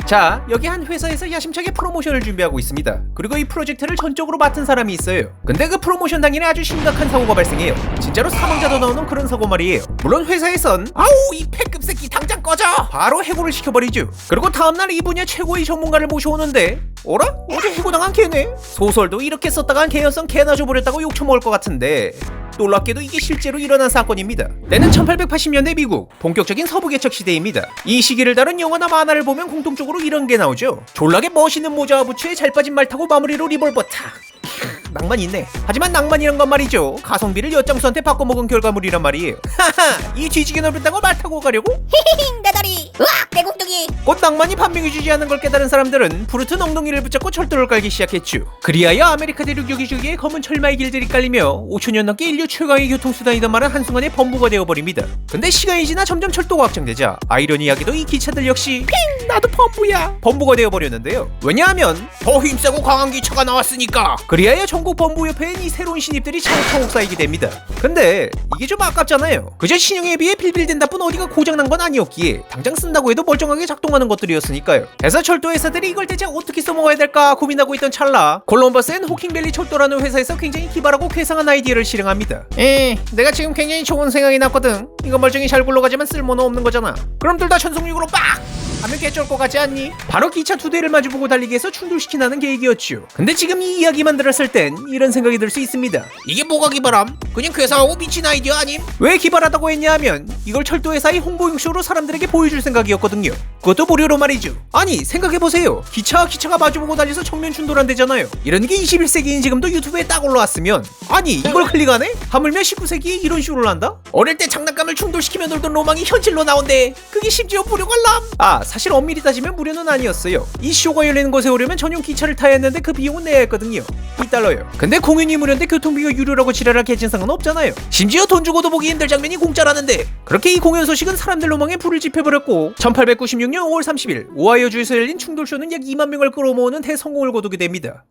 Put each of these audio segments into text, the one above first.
자, 여기 한 회사에서 야심차게 프로모션을 준비하고 있습니다. 그리고 이 프로젝트를 전적으로 맡은 사람이 있어요. 근데 그 프로모션 당일에 아주 심각한 사고가 발생해요. 진짜로 사망자도 나오는 그런 사고 말이에요. 물론 회사에선 아우 이 패급 새끼 당장 꺼져! 바로 해고를 시켜버리죠. 그리고 다음날 이 분야 최고의 전문가를 모셔오는데 어라? 어제 해고당한 걔네? 소설도 이렇게 썼다간 개연성 개나 줘버렸다고 욕처먹을 것 같은데 놀랍게도 이게 실제로 일어난 사건입니다. 때는 1880년대 미국 본격적인 서부 개척 시대입니다. 이 시기를 다룬 영화나 만화를 보면 공통적으로 이런 게 나오죠. 졸라게 멋있는 모자와 부츠에 잘 빠진 말 타고 마무리로 리볼버 탁. 낭만 있네. 하지만 낭만이란 건 말이죠, 가성비를 엿장수한테 바꿔먹은 결과물이란 말이에요. 하하, 이 뒤지게 넓었다고 말 타고 가려고? 히히히 내 다리 으악 내 곰둥이. 곧 낭만이 반명해주지 않는 걸 깨달은 사람들은 부르트 엉덩이를 붙잡고 철도를 깔기 시작했죠. 그리하여 아메리카 대륙 여기저기에 검은 철마의 길들이 깔리며 5천년 넘게 인류 최강의 교통수단이던 말은 한순간에 범부가 되어버립니다. 근데 시간이 지나 점점 철도가 확장되자 아이러니하게도 이 기차들 역시 나도 범부가 되어버렸는데요. 왜냐하면 더 힘세고 강한 기차가 나왔으니까. 그리하여 전국 범부협회엔 이 새로운 신입들이 차곡차곡 쌓이게 됩니다. 근데 이게 좀 아깝잖아요. 그저 신형에 비해 빌빌댄 다뿐 어디가 고장난 건 아니었기에 당장 쓴다고 해도 멀쩡하게 작동하는 것들이었으니까요. 그래서 철도 회사들이 이걸 대체 어떻게 써먹어야 될까 고민하고 있던 찰나 콜럼버스엔 호킹밸리 철도라는 회사에서 굉장히 기발하고 괴상한 아이디어를 실행합니다. 내가 지금 굉장히 좋은 생각이 났거든. 이거 멀쩡히 잘 굴러가지만 쓸모는 없는 거잖아. 그럼 둘 다 전속력으로 빡! 하면 개쩔 것 같지 않니? 바로 기차 두 대를 마주보고 달리기 해서 충돌시키는 계획이었죠. 근데 지금 이 이야기만 들었을 땐 이런 생각이 들 수 있습니다. 이게 뭐가 기발함? 그냥 괴상하고 미친 아이디어 아님? 왜 기발하다고 했냐 하면 이걸 철도회사의 홍보용쇼로 사람들에게 보여줄 생각이었거든요. 그것도 무료로 말이죠. 아니 생각해보세요. 기차가 마주보고 달려서 정면 충돌한대잖아요. 이런 게 21세기인 지금도 유튜브에 딱 올라왔으면 아니 이걸 클릭하네? 하물며 19세기에 이런 쇼를 한다? 어릴 때 장난감을 충돌시키며 놀던 로망이 현실로 나온대. 그게 심지어 무료 관람? 사실 엄밀히 따지면 무료는 아니었어요. 이 쇼가 열리는 곳에 오려면 전용 기차를 타야 했는데 그 비용은 내야 했거든요. $2요. 근데 공연이 무료인데 교통비가 유료라고 지랄할 개진상은 없잖아요. 심지어 돈 주고도 보기 힘들 장면이 공짜라는데. 그렇게 이 공연 소식은 사람들 로망에 불을 지펴버렸고 1896년 5월 30일 오하이오주에서 열린 충돌쇼는 약 2만 명을 끌어모으는 대성공을 거두게 됩니다.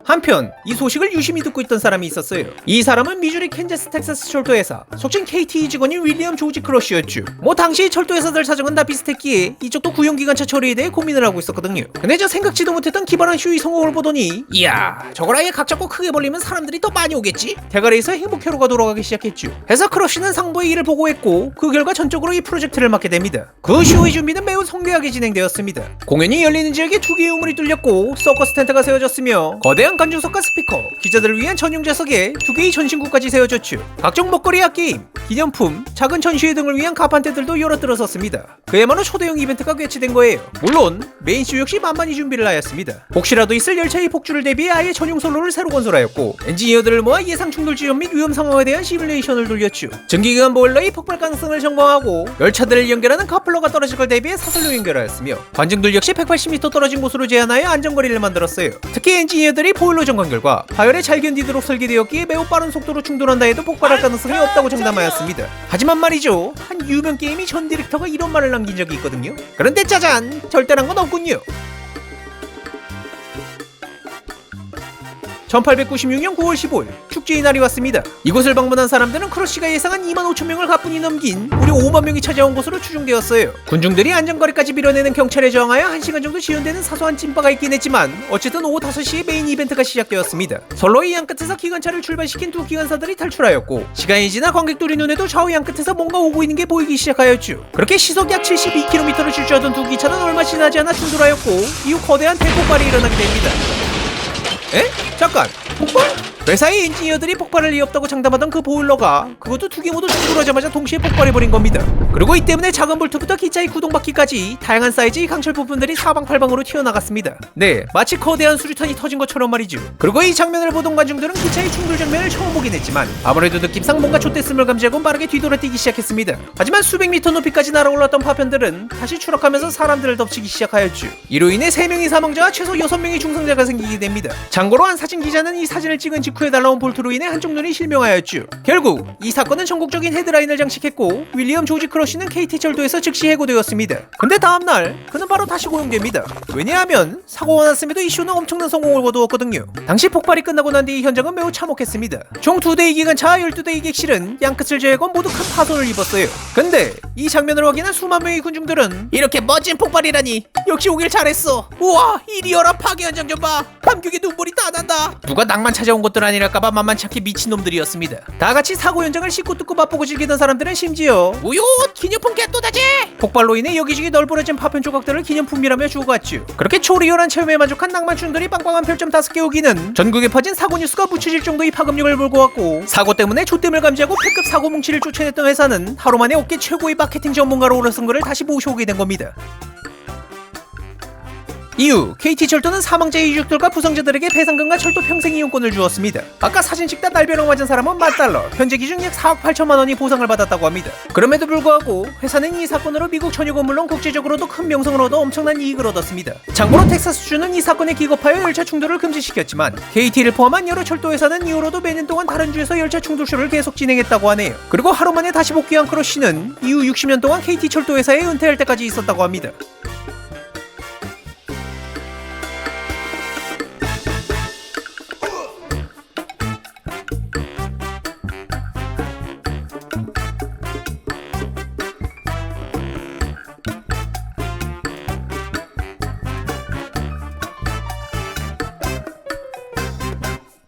한편 이 소식을 유심히 듣고 있던 사람이 있었어요. 이 사람은 미주리 캔자스 텍사스 철도회사 속칭 KT 직원인 윌리엄 조지 크러쉬였죠. 뭐 당시 철도회사들 사정은 다 비슷했기에 이쪽도 구형기관차 처리에 대해 고민을 하고 있었거든요. 근데 저 생각지도 못했던 기발한 쇼의 성공을 보더니 이야 저걸 아예 각 잡고 크게 벌리면 사람들이 더 많이 오겠지? 대가리에서 행복회로가 돌아가기 시작했죠. 해서 크러쉬는 상부의 일을 보고했고 그 결과 전적으로 이 프로젝트를 맡게 됩니다. 그 쇼의 준비는 매우 성대하게 진행되었습니다. 공연이 열리는 지역에 두 개의 우물이 뚫렸고 서커스 텐트가 세워졌으며 거대한 관중석과 스피커, 기자들을 위한 전용 좌석에 두 개의 전신구까지 세워졌죠. 각종 먹거리와 게임, 기념품, 작은 전시회 등을 위한 가판대들도 여러 들어섰습니다. 그야말로 초대형 이벤트가 개최된 거예요. 물론 메인쇼 역시 만만히 준비를 하였습니다. 혹시라도 있을 열차의 폭주를 대비해 아예 전용 선로를 새로 건설하였고 엔지니어들을 모아 예상 충돌 지연 및 위험 상황에 대한 시뮬레이션을 돌렸죠. 전기기관 보일러의 폭발 가능성을 점검하고 열차들을 연결하는 커플러가 떨어질 걸 대비해 사슬로 연결하였으며 관중들 역시 180m 떨어진 곳으로 제한하여 안전거리를 만들었어요. 특히 엔지니어들이 보일러 점검 결과 파열에 잘 견디도록 설계되었기에 매우 빠른 속도로 충돌한다 해도 폭발할 가능성이 없다고 장담하였습니다. 하지만 말이죠, 한 유명 게임이 전 디렉터가 이런 말을 남긴 적이 있거든요. 그런데 짜잔! 절대란 건 없군요. 1896년 9월 15일 축제의 날이 왔습니다. 이곳을 방문한 사람들은 크러쉬가 예상한 2만 5천 명을 가뿐히 넘긴 무려 5만 명이 찾아온 곳으로 추정되었어요. 군중들이 안전거리까지 밀어내는 경찰에 저항하여 1시간 정도 지연되는 사소한 찐빠가 있긴 했지만 어쨌든 오후 5시에 메인 이벤트가 시작되었습니다. 선로의 양끝에서 기관차를 출발시킨 두 기관사들이 탈출하였고 시간이 지나 관객들의 눈에도 좌우 양끝에서 뭔가 오고 있는 게 보이기 시작하였죠. 그렇게 시속 약 72km를 질주하던 두 기차는 얼마 지나지 않아 충돌하였고 이후 거대한 대폭발이 일어나게 됩니다. 에? 잠깐! 폭발? 회사의 엔지니어들이 폭발할 리 없다고 장담하던 그 보일러가 그것도 두 개 모두 충돌하자마자 동시에 폭발해버린 겁니다. 그리고 이 때문에 작은 볼트부터 기차의 구동바퀴까지 다양한 사이즈의 강철 부품들이 사방팔방으로 튀어나갔습니다. 네, 마치 거대한 수류탄이 터진 것처럼 말이죠. 그리고 이 장면을 보던 관중들은 기차의 충돌 장면을 처음 보긴 했지만 아무래도 느낌상 뭔가 좆됐음을 감지하고 빠르게 뒤돌아뛰기 시작했습니다. 하지만 수백 미터 높이까지 날아올랐던 파편들은 다시 추락하면서 사람들을 덮치기 시작하였죠. 이로 인해 3명의 사망자와 최소 6명의 중상자가 생기게 됩니다. 참고로 한 사진 기자는 이 사진을 찍은 직후 직후에 날라온 볼트로 인해 한쪽 눈이 실명하였죠. 결국 이 사건은 전국적인 헤드라인을 장식했고 윌리엄 조지 크러쉬는 KT 철도에서 즉시 해고되었습니다. 근데 다음날 그는 바로 다시 고용됩니다. 왜냐하면 사고가 났음에도 이 쇼는 엄청난 성공을 거두었거든요. 당시 폭발이 끝나고 난 뒤 이 현장은 매우 참혹했습니다. 총 2대의 기관차 12대의 객실은 양끝을 제외하고 모두 큰 파손을 입었어요. 근데 이 장면을 확인한 수만 명의 군중들은 이렇게 멋진 폭발이라니 역시 오길 잘했어. 우와 이리어라 파괴 현장 좀 봐. 감격에 눈물이 다 난다. 누가 낭만 찾아온 것들 아니랄까봐 만만치 않게 미친놈들이었습니다. 다같이 사고 현장을 씻고 뜯고 맛보고 즐기던 사람들은 심지어 우요 기념품 개또다지. 폭발로 인해 여기저기 널브러진 파편 조각들을 기념품이라며 주고갔죠. 그렇게 초리열한 체험에 만족한 낭만충들이 빵빵한 별점 5개 오기는 전국에 퍼진 사고 뉴스가 묻혀질 정도의 파급력을 몰고 왔고, 사고 때문에 좆됨을 감지하고 패급 사고 뭉치를 쫓아냈던 회사는 하루 만에 업계 최고의 마케팅 전문가로 오르선 그를 다시 모셔오게 된 겁니다. 이후 KT철도는 사망자의 유족들과 부상자들에게 배상금과 철도 평생 이용권을 주었습니다. 아까 사진 찍다 날벼락 맞은 사람은 $10, 현재 기준 약 4억 8천만 원이 보상을 받았다고 합니다. 그럼에도 불구하고 회사는 이 사건으로 미국 전역은 물론 국제적으로도 큰 명성을 얻어 엄청난 이익을 얻었습니다. 참고로 텍사스주는 이 사건에 기겁하여 열차 충돌을 금지시켰지만 KT를 포함한 여러 철도 회사는 이후로도 매년 동안 다른 주에서 열차 충돌쇼를 계속 진행했다고 하네요. 그리고 하루 만에 다시 복귀한 크러쉬는 이후 60년 동안 KT철도 회사에 은퇴할 때까지 있었다고 합니다.